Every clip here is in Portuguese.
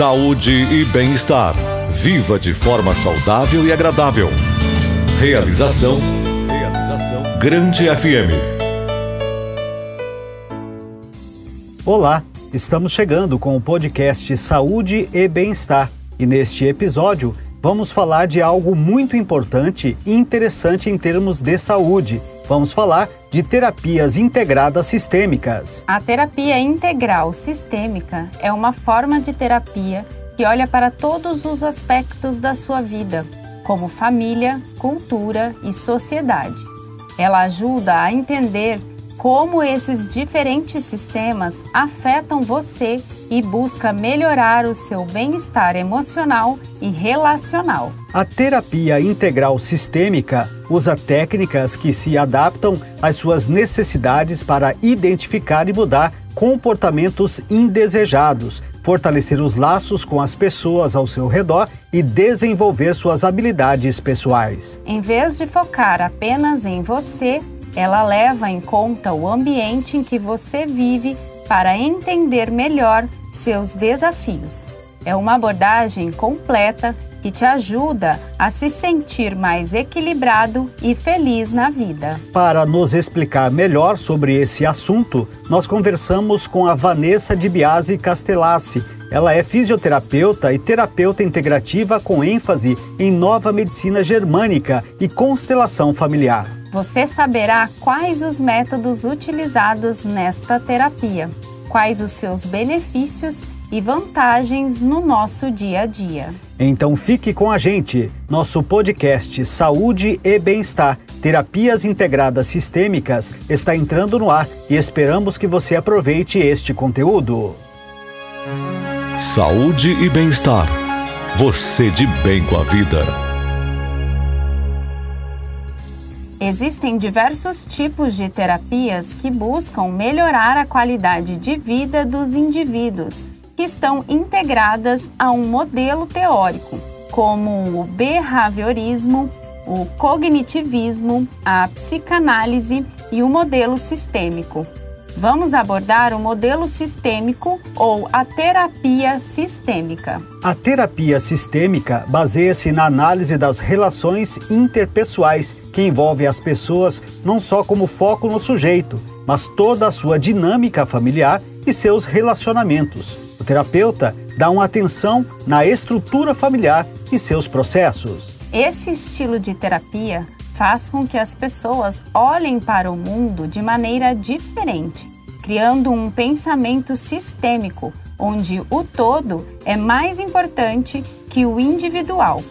Saúde e bem-estar. Viva de forma saudável e agradável. Realização Grande FM. Olá, estamos chegando com o podcast Saúde e Bem-Estar. E neste episódio vamos falar de algo muito importante e interessante em termos de saúde. Vamos falar de terapias integradas sistêmicas. A terapia integral sistêmica é uma forma de terapia que olha para todos os aspectos da sua vida, como família, cultura e sociedade. Ela ajuda a entender como esses diferentes sistemas afetam você e busca melhorar o seu bem-estar emocional e relacional. A terapia integral sistêmica usa técnicas que se adaptam às suas necessidades para identificar e mudar comportamentos indesejados, fortalecer os laços com as pessoas ao seu redor e desenvolver suas habilidades pessoais. Em vez de focar apenas em você, ela leva em conta o ambiente em que você vive para entender melhor seus desafios. É uma abordagem completa que te ajuda a se sentir mais equilibrado e feliz na vida. Para nos explicar melhor sobre esse assunto, nós conversamos com a Vanessa Di Biase Castellassi. Ela é fisioterapeuta e terapeuta integrativa com ênfase em nova medicina germânica e constelação familiar. Você saberá quais os métodos utilizados nesta terapia, quais os seus benefícios e vantagens no nosso dia a dia. Então fique com a gente. Nosso podcast Saúde e Bem-Estar, Terapias Integradas Sistêmicas, está entrando no ar e esperamos que você aproveite este conteúdo. Saúde e bem-estar. Você de bem com a vida. Existem diversos tipos de terapias que buscam melhorar a qualidade de vida dos indivíduos, que estão integradas a um modelo teórico, como o behaviorismo, o cognitivismo, a psicanálise e o modelo sistêmico. Vamos abordar o modelo sistêmico ou a terapia sistêmica. A terapia sistêmica baseia-se na análise das relações interpessoais que envolvem as pessoas não só como foco no sujeito, mas toda a sua dinâmica familiar e seus relacionamentos. O terapeuta dá uma atenção na estrutura familiar e seus processos. Esse estilo de terapia faz com que as pessoas olhem para o mundo de maneira diferente, criando um pensamento sistêmico, onde o todo é mais importante que o individual.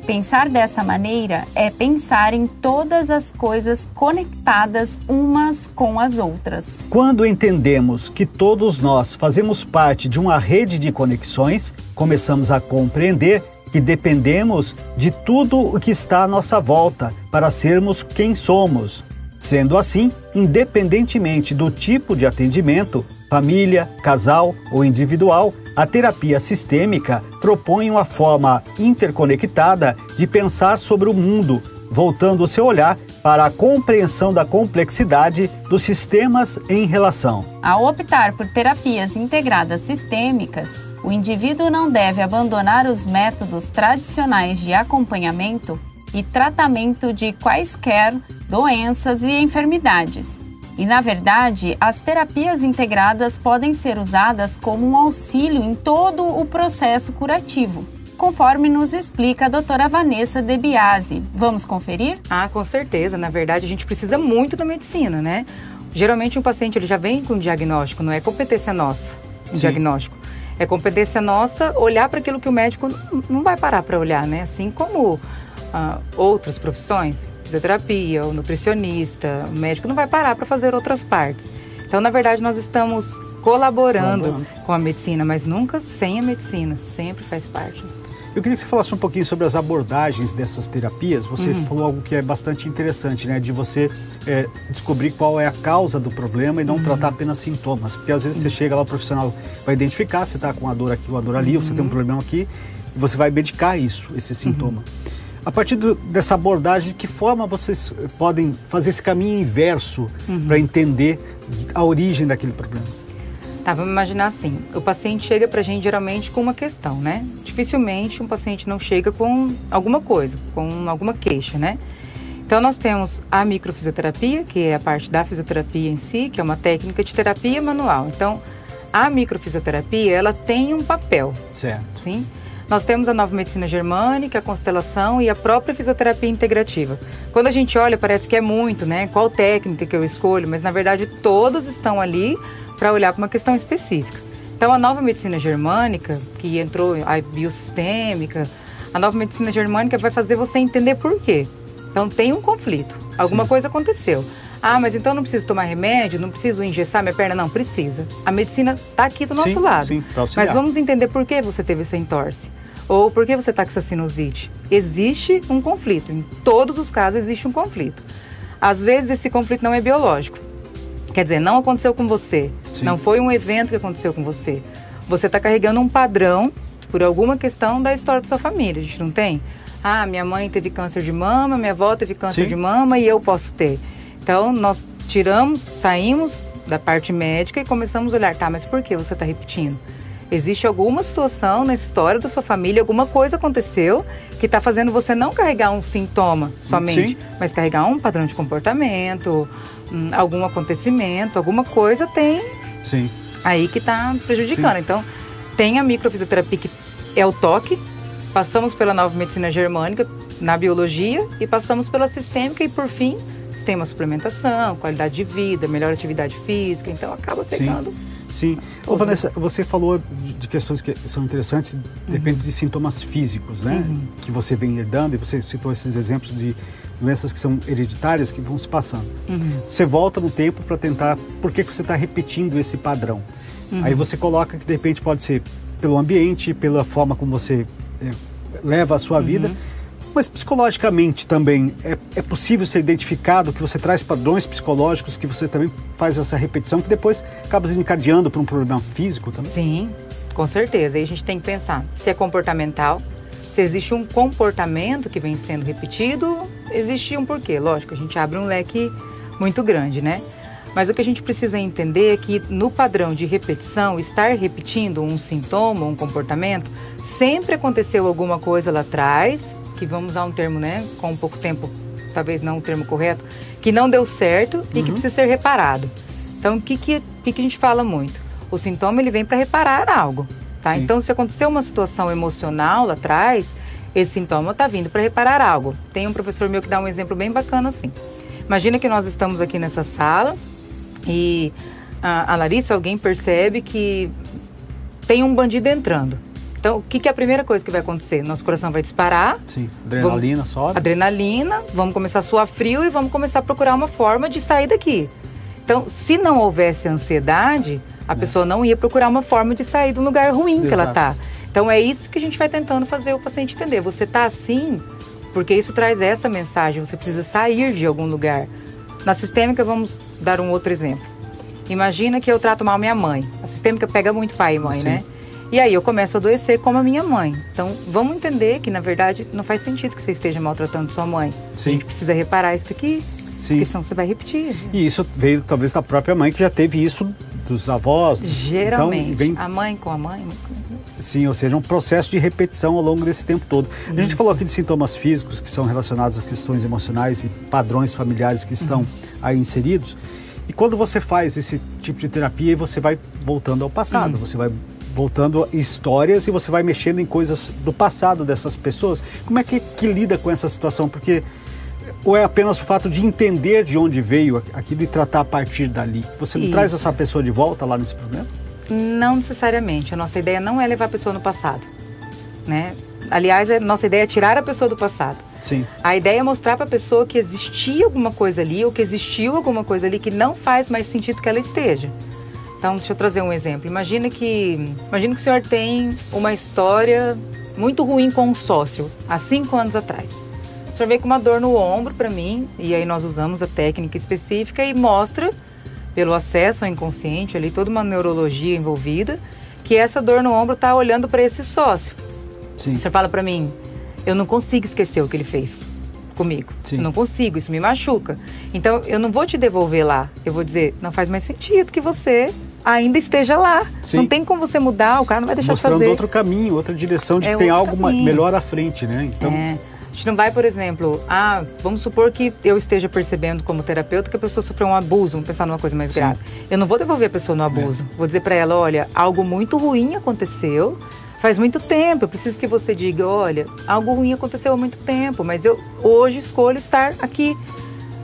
Pensar dessa maneira é pensar em todas as coisas conectadas umas com as outras. Quando entendemos que todos nós fazemos parte de uma rede de conexões, começamos a compreender que dependemos de tudo o que está à nossa volta para sermos quem somos. Sendo assim, independentemente do tipo de atendimento, família, casal ou individual, a terapia sistêmica propõe uma forma interconectada de pensar sobre o mundo, voltando o seu olhar para a compreensão da complexidade dos sistemas em relação. Ao optar por terapias integradas sistêmicas, o indivíduo não deve abandonar os métodos tradicionais de acompanhamento e tratamento de quaisquer doenças e enfermidades. E, na verdade, as terapias integradas podem ser usadas como um auxílio em todo o processo curativo, conforme nos explica a doutora Vanessa Di Biase. Vamos conferir? Com certeza. Na verdade, a gente precisa muito da medicina, né? Geralmente, um paciente ele já vem com um diagnóstico, não é competência nossa, um diagnóstico. É competência nossa olhar para aquilo que o médico não vai parar para olhar, né? Assim como outras profissões, fisioterapia, o nutricionista, o médico não vai parar para fazer outras partes. Então, na verdade, nós estamos colaborando com a medicina, mas nunca sem a medicina, sempre faz parte. Eu queria que você falasse um pouquinho sobre as abordagens dessas terapias. Você falou algo que é bastante interessante, né? De você descobrir qual é a causa do problema e não tratar apenas sintomas. Porque às vezes você chega lá, o profissional vai identificar, você está com a dor aqui, uma dor ali, você tem um problema aqui, e você vai medicar esse sintoma. A partir dessa abordagem, de que forma vocês podem fazer esse caminho inverso para entender a origem daquele problema? Tá, vamos imaginar assim, o paciente chega pra gente geralmente com uma questão, né? Dificilmente um paciente não chega com alguma coisa, com alguma queixa, né? Então nós temos a microfisioterapia, que é a parte da fisioterapia em si, que é uma técnica de terapia manual. Então, a microfisioterapia, ela tem um papel. Certo. Sim? Nós temos a nova medicina germânica, a constelação e a própria fisioterapia integrativa. Quando a gente olha, parece que é muito, né? Qual técnica que eu escolho? Mas, na verdade, todas estão ali para olhar para uma questão específica. Então, a nova medicina germânica, que entrou, a biosistêmica, a nova medicina germânica vai fazer você entender por quê. Então, tem um conflito. Alguma coisa aconteceu. Ah, mas então não preciso tomar remédio, não preciso engessar minha perna? Não, precisa. A medicina está aqui do nosso lado. Sim, pra auxiliar. Mas vamos entender por que você teve essa entorse. Ou por que você está com essa sinusite. Existe um conflito. Em todos os casos existe um conflito. Às vezes esse conflito não é biológico. Quer dizer, não aconteceu com você. Sim. Não foi um evento que aconteceu com você. Você está carregando um padrão por alguma questão da história da sua família. A gente não tem? Ah, minha mãe teve câncer de mama, minha avó teve câncer de mama e eu posso ter. Então, nós saímos da parte médica e começamos a olhar, tá, mas por que você está repetindo? Existe alguma situação na história da sua família, alguma coisa aconteceu que está fazendo você não carregar um sintoma somente, mas carregar um padrão de comportamento, algum acontecimento, alguma coisa tem aí que está prejudicando. Então, tem a microfisioterapia que é o toque, passamos pela nova medicina germânica na biologia e passamos pela sistêmica e, por fim, tem uma suplementação, qualidade de vida, melhor atividade física, então acaba pegando. Sim. Ô, Vanessa, você falou de questões que são interessantes, depende de sintomas físicos, né? Que você vem herdando, e você citou esses exemplos de doenças que são hereditárias, que vão se passando. Você volta no tempo para tentar, por que você está repetindo esse padrão? Aí você coloca que de repente pode ser pelo ambiente, pela forma como você leva a sua vida, mas psicologicamente também é possível ser identificado que você traz padrões psicológicos, que você também faz essa repetição, que depois acaba se encadeando para um problema físico também? Sim, com certeza. Aí a gente tem que pensar se é comportamental, se existe um comportamento que vem sendo repetido, existe um porquê. Lógico, a gente abre um leque muito grande, né? Mas o que a gente precisa entender é que no padrão de repetição, estar repetindo um sintoma, um comportamento, sempre aconteceu alguma coisa lá atrás, que vamos usar um termo, né, com um pouco tempo, talvez não o termo correto, que não deu certo e que precisa ser reparado. Então, o que a gente fala muito? O sintoma, ele vem para reparar algo, tá? Então, se aconteceu uma situação emocional lá atrás, esse sintoma está vindo para reparar algo. Tem um professor meu que dá um exemplo bem bacana assim. Imagina que nós estamos aqui nessa sala e a Larissa, alguém percebe que tem um bandido entrando. Então, o que é a primeira coisa que vai acontecer? Nosso coração vai disparar. Sim, adrenalina sobe. Adrenalina, vamos começar a suar frio e vamos começar a procurar uma forma de sair daqui. Então, se não houvesse ansiedade, a pessoa não ia procurar uma forma de sair do lugar ruim que ela está. Então, é isso que a gente vai tentando fazer o paciente entender. Você está assim porque isso traz essa mensagem, você precisa sair de algum lugar. Na sistêmica, vamos dar um outro exemplo. Imagina que eu trato mal minha mãe. A sistêmica pega muito pai e mãe, né? E aí eu começo a adoecer como a minha mãe. Então, vamos entender que, na verdade, não faz sentido que você esteja maltratando sua mãe. A gente precisa reparar isso aqui, porque senão você vai repetir. E isso veio, talvez, da própria mãe, que já teve isso dos avós. Geralmente. Então, a mãe com a mãe. Sim, ou seja, um processo de repetição ao longo desse tempo todo. A gente falou aqui de sintomas físicos que são relacionados a questões emocionais e padrões familiares que estão aí inseridos. E quando você faz esse tipo de terapia, você vai voltando ao passado, você vai voltando a histórias e você vai mexendo em coisas do passado dessas pessoas. Como é que lida com essa situação? Porque ou é apenas o fato de entender de onde veio aquilo e tratar a partir dali? Você não traz essa pessoa de volta lá nesse problema? Não necessariamente. A nossa ideia não é levar a pessoa no passado, né? Aliás, a nossa ideia é tirar a pessoa do passado. Sim. A ideia é mostrar para a pessoa que existia alguma coisa ali ou que existiu alguma coisa ali que não faz mais sentido que ela esteja. Então, deixa eu trazer um exemplo. Imagina que o senhor tem uma história muito ruim com um sócio, há 5 anos atrás. O senhor veio com uma dor no ombro para mim, e aí nós usamos a técnica específica e mostra, pelo acesso ao inconsciente, ali toda uma neurologia envolvida, que essa dor no ombro está olhando para esse sócio. Sim. O senhor fala para mim, eu não consigo esquecer o que ele fez comigo. Sim. Eu não consigo, isso me machuca. Então, eu não vou te devolver lá. Eu vou dizer, não faz mais sentido que você ainda esteja lá. Sim. Não tem como você mudar, o cara não vai deixar de fazer. Mostrando outro caminho, outra direção, de que tem algo melhor à frente, né? Então... A gente não vai, por exemplo, vamos supor que eu esteja percebendo como terapeuta que a pessoa sofreu um abuso, vamos pensar numa coisa mais grave. Eu não vou devolver a pessoa no abuso. Vou dizer para ela, olha, algo muito ruim aconteceu, faz muito tempo, eu preciso que você diga, olha, algo ruim aconteceu há muito tempo, mas eu hoje escolho estar aqui.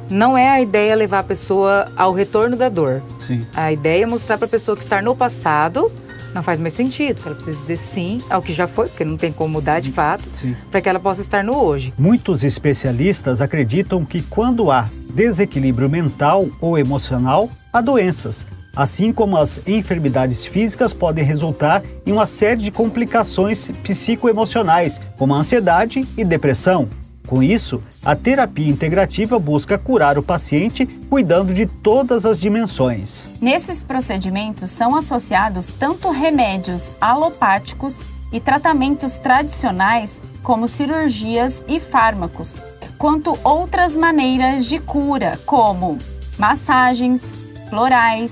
Não é a ideia levar a pessoa ao retorno da dor. Sim. A ideia é mostrar para a pessoa que estar no passado não faz mais sentido, ela precisa dizer sim ao que já foi, porque não tem como mudar de fato, para que ela possa estar no hoje. Muitos especialistas acreditam que quando há desequilíbrio mental ou emocional, há doenças. Assim como as enfermidades físicas podem resultar em uma série de complicações psicoemocionais, como a ansiedade e depressão. Com isso, a terapia integrativa busca curar o paciente cuidando de todas as dimensões. Nesses procedimentos são associados tanto remédios alopáticos e tratamentos tradicionais, como cirurgias e fármacos, quanto outras maneiras de cura, como massagens, florais,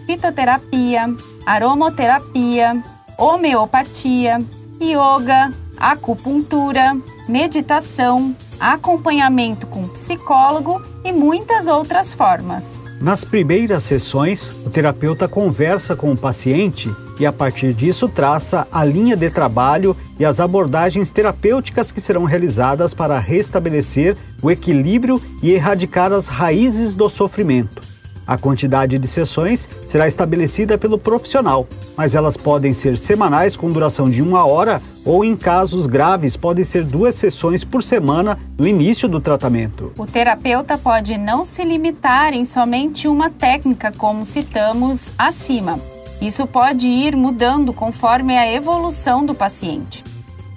fitoterapia, aromoterapia, homeopatia, yoga, acupuntura, meditação, acompanhamento com psicólogo e muitas outras formas. Nas primeiras sessões, o terapeuta conversa com o paciente e, a partir disso, traça a linha de trabalho e as abordagens terapêuticas que serão realizadas para restabelecer o equilíbrio e erradicar as raízes do sofrimento. A quantidade de sessões será estabelecida pelo profissional, mas elas podem ser semanais com duração de 1 hora ou, em casos graves, podem ser 2 sessões por semana no início do tratamento. O terapeuta pode não se limitar em somente uma técnica, como citamos acima. Isso pode ir mudando conforme a evolução do paciente.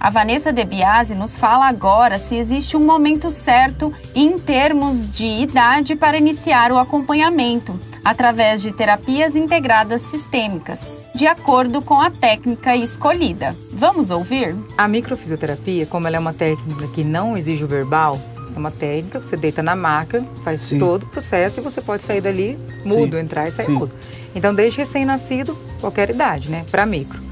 A Vanessa De Biasi nos fala agora se existe um momento certo em termos de idade para iniciar o acompanhamento, através de terapias integradas sistêmicas, de acordo com a técnica escolhida. Vamos ouvir? A microfisioterapia, como ela é uma técnica que não exige o verbal, é uma técnica, você deita na maca, faz todo o processo e você pode sair dali mudo, entrar e sair mudo. Então, desde recém-nascido, qualquer idade, né, para micro.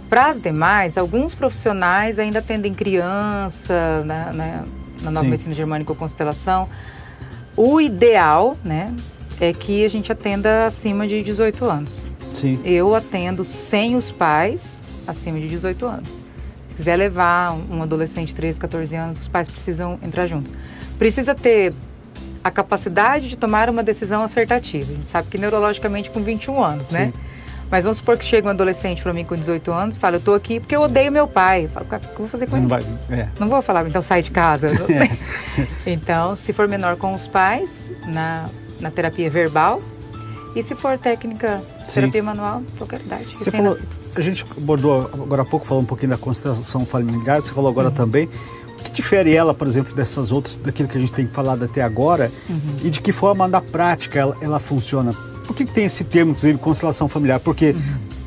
Para as demais, alguns profissionais ainda atendem criança, na nova medicina germânica ou constelação. O ideal, né, é que a gente atenda acima de 18 anos. Sim. Eu atendo sem os pais acima de 18 anos. Se quiser levar um adolescente de 13, 14 anos, os pais precisam entrar juntos. Precisa ter a capacidade de tomar uma decisão assertativa. A gente sabe que neurologicamente com 21 anos, né? Mas vamos supor que chega um adolescente para mim com 18 anos e fala, eu tô aqui porque eu odeio meu pai. Eu falo, o que eu vou fazer com ele? Não vou falar, então sai de casa. Então, se for menor com os pais, na terapia verbal, e se for técnica, terapia manual, qualquer idade. Você falou, a gente abordou agora há pouco, falou um pouquinho da constelação familiar, você falou agora também. O que difere ela, por exemplo, dessas outras, daquilo que a gente tem falado até agora, e de que forma, na prática, ela funciona? Por que tem esse termo, inclusive, constelação familiar? Porque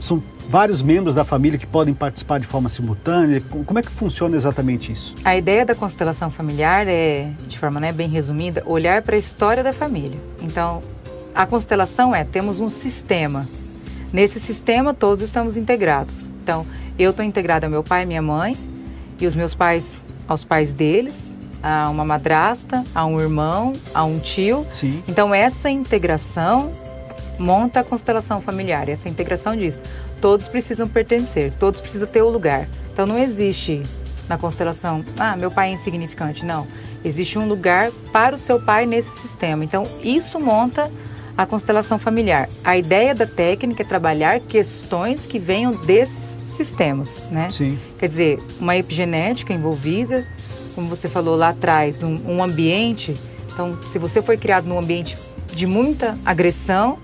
são vários membros da família que podem participar de forma simultânea. Como é que funciona exatamente isso? A ideia da constelação familiar é, de forma bem resumida, olhar para a história da família. Então, a constelação temos um sistema. Nesse sistema, todos estamos integrados. Então, eu estou integrada ao meu pai e minha mãe, e os meus pais aos pais deles, a uma madrasta, a um irmão, a um tio. Sim. Então, essa integração monta a constelação familiar. Essa integração diz, todos precisam pertencer, todos precisam ter o lugar. Então não existe na constelação, meu pai é insignificante. Não, existe um lugar para o seu pai nesse sistema. Então isso monta a constelação familiar. A ideia da técnica é trabalhar questões que venham desses sistemas, né? Sim. Quer dizer, uma epigenética envolvida, como você falou lá atrás, um ambiente. Então, se você foi criado num ambiente de muita agressão,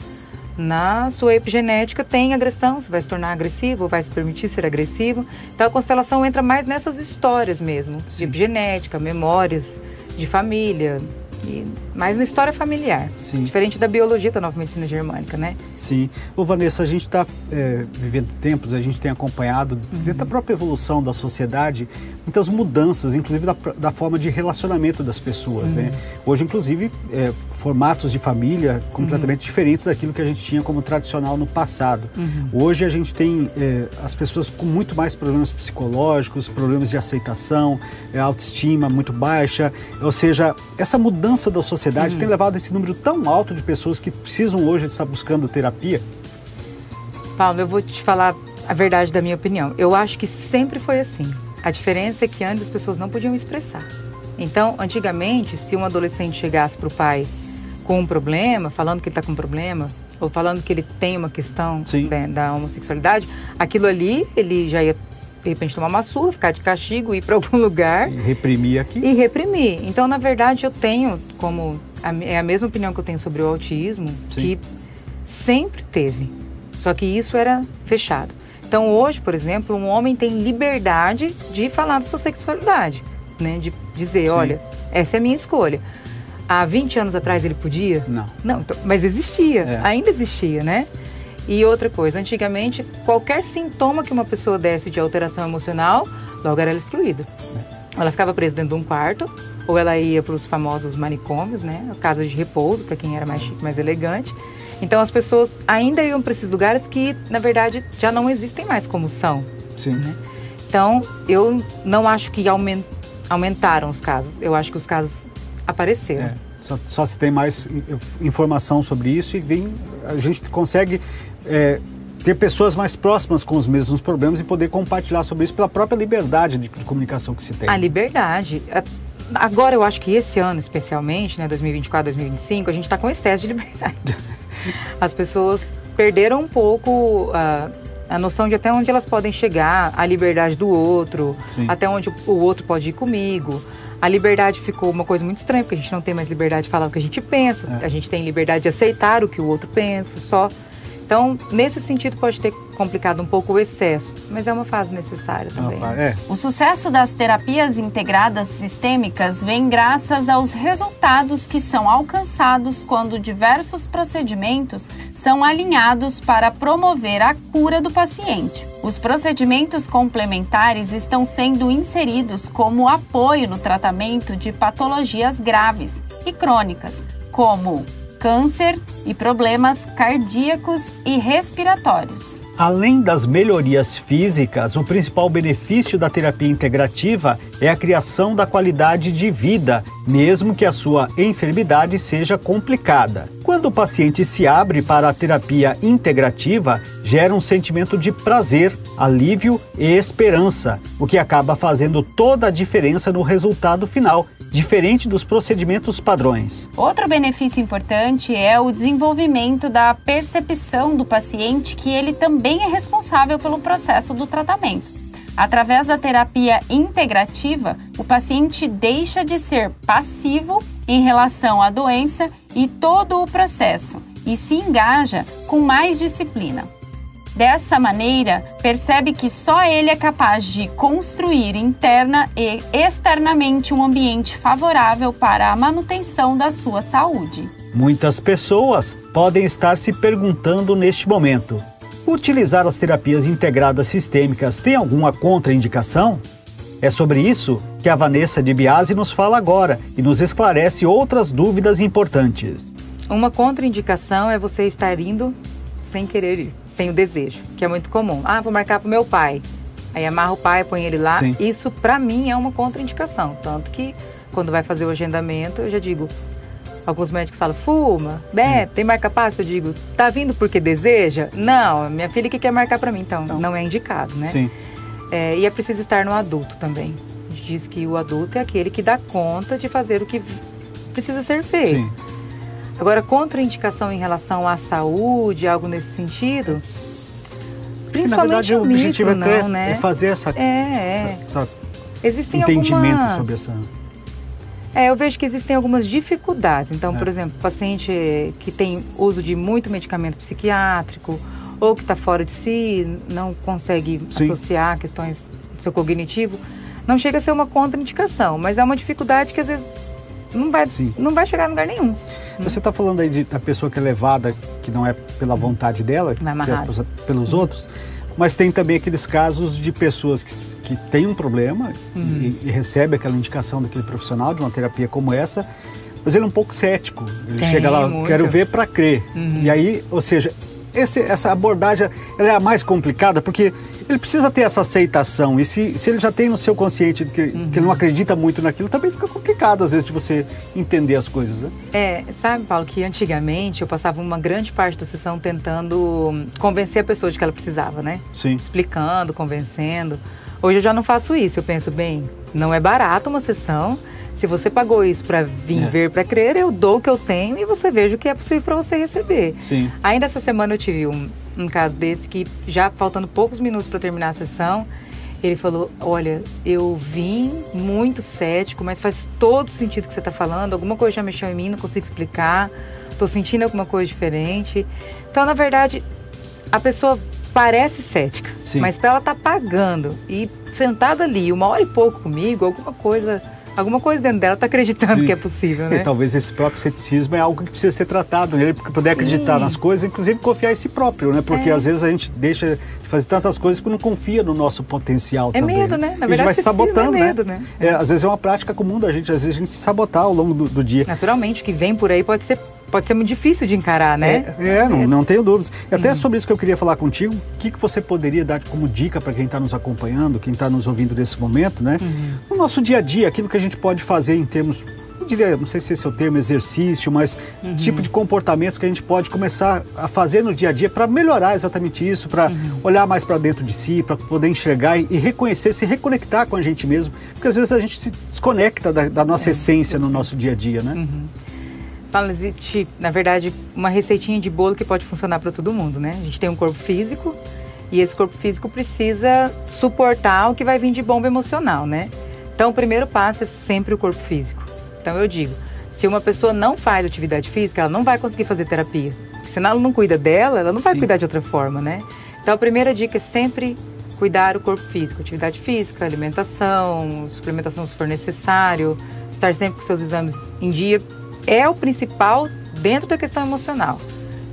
na sua epigenética tem agressão, você vai se tornar agressivo, vai se permitir ser agressivo. Então a constelação entra mais nessas histórias mesmo, de epigenética, memórias de família, e mais na história familiar. Sim. Diferente da biologia da nova medicina germânica, né? Sim. Ô Vanessa, a gente está vivendo tempos, a gente tem acompanhado, dentro da própria evolução da sociedade, muitas mudanças, inclusive da forma de relacionamento das pessoas, né? Hoje, inclusive, formatos de família completamente diferentes daquilo que a gente tinha como tradicional no passado. Hoje a gente tem as pessoas com muito mais problemas psicológicos, problemas de aceitação, autoestima muito baixa, ou seja, essa mudança da sociedade tem levado esse número tão alto de pessoas que precisam hoje estar buscando terapia. Paulo, eu vou te falar a verdade da minha opinião. Eu acho que sempre foi assim. A diferença é que antes as pessoas não podiam expressar. Então, antigamente, se um adolescente chegasse para o pai com um problema, falando que ele está com um problema, ou falando que ele tem uma questão da homossexualidade, aquilo ali, ele já ia, de repente, tomar uma surra, ficar de castigo, ir para algum lugar. E reprimir aqui. E reprimir. Então, na verdade, eu tenho é a mesma opinião que eu tenho sobre o autismo, que sempre teve. Só que isso era fechado. Então, hoje, por exemplo, um homem tem liberdade de falar da sua sexualidade, né? De dizer, olha, essa é a minha escolha. Há 20 anos atrás ele podia? Não, então, mas existia, ainda existia, né? E outra coisa, antigamente, qualquer sintoma que uma pessoa desse de alteração emocional, logo era excluída. Ela ficava presa dentro de um quarto, ou ela ia para os famosos manicômios, né? Casas de repouso, para quem era mais chique, mais elegante. Então, as pessoas ainda iam para esses lugares que, na verdade, já não existem mais como são. Né? Então, eu não acho que aumentaram os casos. Eu acho que os casos apareceram. Só se tem mais informação sobre isso e a gente consegue ter pessoas mais próximas com os mesmos problemas e poder compartilhar sobre isso pela própria liberdade de comunicação que se tem. A liberdade. Agora, eu acho que esse ano, especialmente, né, 2024, 2025, a gente está com excesso de liberdade. As pessoas perderam um pouco a noção de até onde elas podem chegar, a liberdade do outro, até onde o outro pode ir comigo. A liberdade ficou uma coisa muito estranha, porque a gente não tem mais liberdade de falar o que a gente pensa, a gente tem liberdade de aceitar o que o outro pensa, só. Então, nesse sentido, pode ter complicado um pouco o excesso, mas é uma fase necessária também. O sucesso das terapias integradas sistêmicas vem graças aos resultados que são alcançados quando diversos procedimentos são alinhados para promover a cura do paciente. Os procedimentos complementares estão sendo inseridos como apoio no tratamento de patologias graves e crônicas, como câncer e problemas cardíacos e respiratórios. Além das melhorias físicas, o principal benefício da terapia integrativa é a criação da qualidade de vida, mesmo que a sua enfermidade seja complicada. Quando o paciente se abre para a terapia integrativa, gera um sentimento de prazer, alívio e esperança, o que acaba fazendo toda a diferença no resultado final, diferente dos procedimentos padrões. Outro benefício importante é o desenvolvimento da percepção do paciente que ele também é responsável pelo processo do tratamento. Através da terapia integrativa, o paciente deixa de ser passivo em relação à doença e todo o processo e se engaja com mais disciplina. Dessa maneira, percebe que só ele é capaz de construir interna e externamente um ambiente favorável para a manutenção da sua saúde. Muitas pessoas podem estar se perguntando neste momento: utilizar as terapias integradas sistêmicas tem alguma contraindicação? É sobre isso que a Vanessa de Biasi nos fala agora e nos esclarece outras dúvidas importantes. Uma contraindicação é você estar indo sem querer ir, sem o desejo, que é muito comum. Vou marcar pro meu pai. Aí amarra o pai, põe ele lá. Isso, pra mim, é uma contraindicação. Tanto que, quando vai fazer o agendamento, eu já digo... Alguns médicos falam, fuma, bebe, tem marca-passo? Eu digo, tá vindo porque deseja? Não, minha filha que quer marcar pra mim, então não é indicado, né? E é preciso estar no adulto também. A gente diz que o adulto é aquele que dá conta de fazer o que precisa ser feito. Agora, contraindicação em relação à saúde, algo nesse sentido, principalmente na verdade, o objetivo né? é fazer essa Existem entendimento sobre essa... eu vejo que existem algumas dificuldades. Então, por exemplo, paciente que tem uso de muito medicamento psiquiátrico ou que está fora de si, não consegue associar questões do seu cognitivo, não chega a ser uma contraindicação, mas é uma dificuldade que às vezes não vai chegar a lugar nenhum. Você está falando aí da pessoa que é levada, que não é pela vontade dela, que é pelos outros, mas tem também aqueles casos de pessoas que têm um problema e recebem aquela indicação daquele profissional de uma terapia como essa, mas ele é um pouco cético. Ele Tem, chega lá, muito. quero ver para crer. E aí, ou seja, essa abordagem ela é a mais complicada, porque ele precisa ter essa aceitação. E se ele já tem no seu consciente que ele não acredita muito naquilo, também fica complicado, às vezes, de você entender as coisas, né? Sabe, Paulo, que antigamente eu passava uma grande parte da sessão tentando convencer a pessoa de que ela precisava, né? Sim. Explicando, convencendo. Hoje eu já não faço isso. Eu penso, bem, não é barato uma sessão. Se você pagou isso para vir ver para crer, eu dou o que eu tenho e você veja o que é possível para você receber. Sim. Ainda essa semana eu tive um caso desse que, já faltando poucos minutos para terminar a sessão, ele falou, olha, eu vim muito cético, mas faz todo sentido o que você está falando, alguma coisa já mexeu em mim, não consigo explicar, estou sentindo alguma coisa diferente. Então, na verdade, a pessoa parece cética, mas para ela estar pagando e sentada ali 1 hora e pouco comigo, alguma coisa dentro dela está acreditando que é possível, né? E talvez esse próprio ceticismo é algo que precisa ser tratado nele, porque poder acreditar nas coisas, inclusive confiar em si próprio, né? Porque às vezes a gente deixa de fazer tantas coisas porque não confia no nosso potencial também. É medo, né? Na verdade, a gente vai se sabotando, é medo, né? Às vezes é uma prática comum da gente, às vezes a gente se sabotar ao longo do dia. Naturalmente, o que vem por aí pode ser muito difícil de encarar, né? Não tenho dúvidas. E até sobre isso que eu queria falar contigo, o que você poderia dar como dica para quem está nos acompanhando, quem está nos ouvindo nesse momento, né? No nosso dia a dia, aquilo que a gente pode fazer em termos, eu diria, não sei se esse é o termo, exercício, mas tipo de comportamentos que a gente pode começar a fazer no dia a dia para melhorar exatamente isso, para olhar mais para dentro de si, para poder enxergar e reconhecer, se reconectar com a gente mesmo, porque às vezes a gente se desconecta da nossa essência no nosso dia a dia, né? Paulo, existe, na verdade, uma receitinha de bolo que pode funcionar para todo mundo, né? A gente tem um corpo físico e esse corpo físico precisa suportar o que vai vir de bomba emocional, né? Então, o primeiro passo é sempre o corpo físico. Então, eu digo, se uma pessoa não faz atividade física, ela não vai conseguir fazer terapia. Porque senão ela não cuida dela, ela não vai cuidar de outra forma, né? Então, a primeira dica é sempre cuidar o corpo físico. Atividade física, alimentação, suplementação se for necessário, estar sempre com seus exames em dia. É o principal dentro da questão emocional.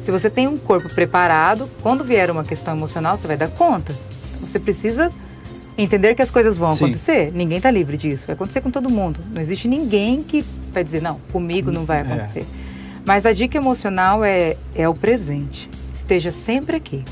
Se você tem um corpo preparado, quando vier uma questão emocional, você vai dar conta. Você precisa entender que as coisas vão acontecer. Ninguém está livre disso. Vai acontecer com todo mundo. Não existe ninguém que vai dizer, não, comigo não vai acontecer. Mas a dica emocional é o presente. Esteja sempre aqui.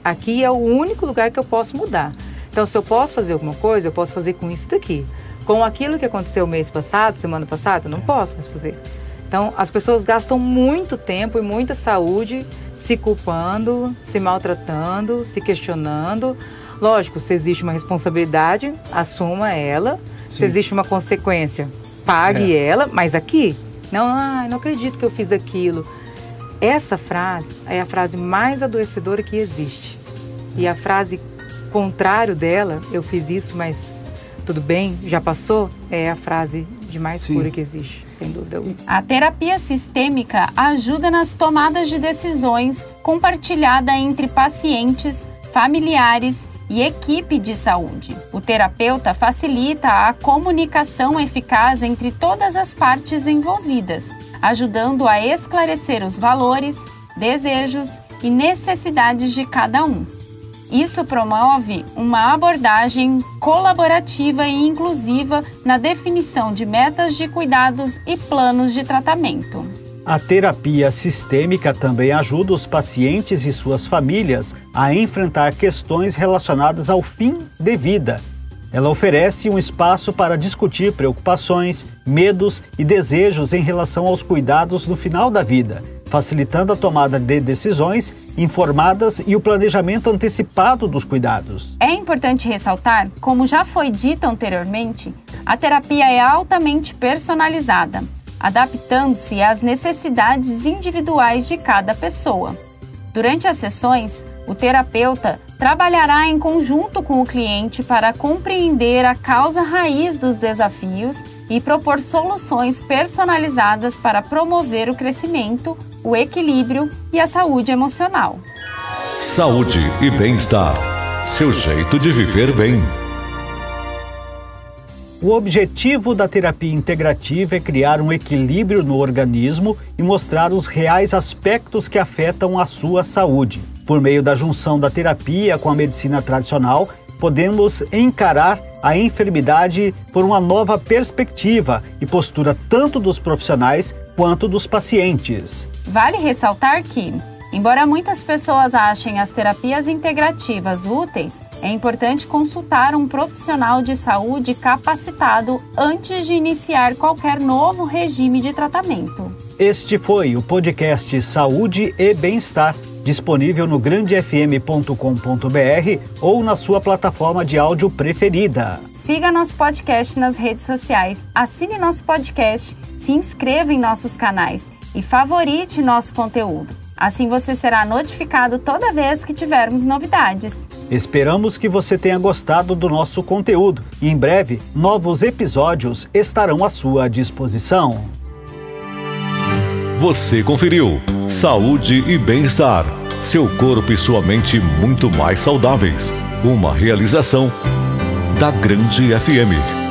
Aqui é o único lugar que eu posso mudar. Então, se eu posso fazer alguma coisa, eu posso fazer com isso daqui. Com aquilo que aconteceu mês passado, semana passada, eu não posso mais fazer. Então, as pessoas gastam muito tempo e muita saúde se culpando, se maltratando, se questionando. Lógico, se existe uma responsabilidade, assuma ela. Se existe uma consequência, pague ela. Mas aqui, não acredito que eu fiz aquilo. Essa frase é a frase mais adoecedora que existe. E a frase contrário dela, eu fiz isso, mas tudo bem, já passou, é a frase de mais pura que existe. Sem dúvida. A terapia sistêmica ajuda nas tomadas de decisões compartilhada entre pacientes, familiares e equipe de saúde. O terapeuta facilita a comunicação eficaz entre todas as partes envolvidas, ajudando a esclarecer os valores, desejos e necessidades de cada um. Isso promove uma abordagem colaborativa e inclusiva na definição de metas de cuidados e planos de tratamento. A terapia sistêmica também ajuda os pacientes e suas famílias a enfrentar questões relacionadas ao fim de vida. Ela oferece um espaço para discutir preocupações, medos e desejos em relação aos cuidados no final da vida, facilitando a tomada de decisões informadas e o planejamento antecipado dos cuidados. É importante ressaltar, como já foi dito anteriormente, a terapia é altamente personalizada, adaptando-se às necessidades individuais de cada pessoa. Durante as sessões, o terapeuta trabalhará em conjunto com o cliente para compreender a causa raiz dos desafios e propor soluções personalizadas para promover o crescimento, o equilíbrio e a saúde emocional. Saúde e bem-estar. Seu jeito de viver bem. O objetivo da terapia integrativa é criar um equilíbrio no organismo e mostrar os reais aspectos que afetam a sua saúde. Por meio da junção da terapia com a medicina tradicional, podemos encarar a enfermidade por uma nova perspectiva e postura tanto dos profissionais quanto dos pacientes. Vale ressaltar que, embora muitas pessoas achem as terapias integrativas úteis, é importante consultar um profissional de saúde capacitado antes de iniciar qualquer novo regime de tratamento. Este foi o podcast Saúde e Bem-Estar, disponível no grandefm.com.br ou na sua plataforma de áudio preferida. Siga nosso podcast nas redes sociais, assine nosso podcast, se inscreva em nossos canais e favorite nosso conteúdo. Assim você será notificado toda vez que tivermos novidades. Esperamos que você tenha gostado do nosso conteúdo e em breve novos episódios estarão à sua disposição. Você conferiu Saúde e Bem-Estar. Seu corpo e sua mente muito mais saudáveis. Uma realização da Grande FM.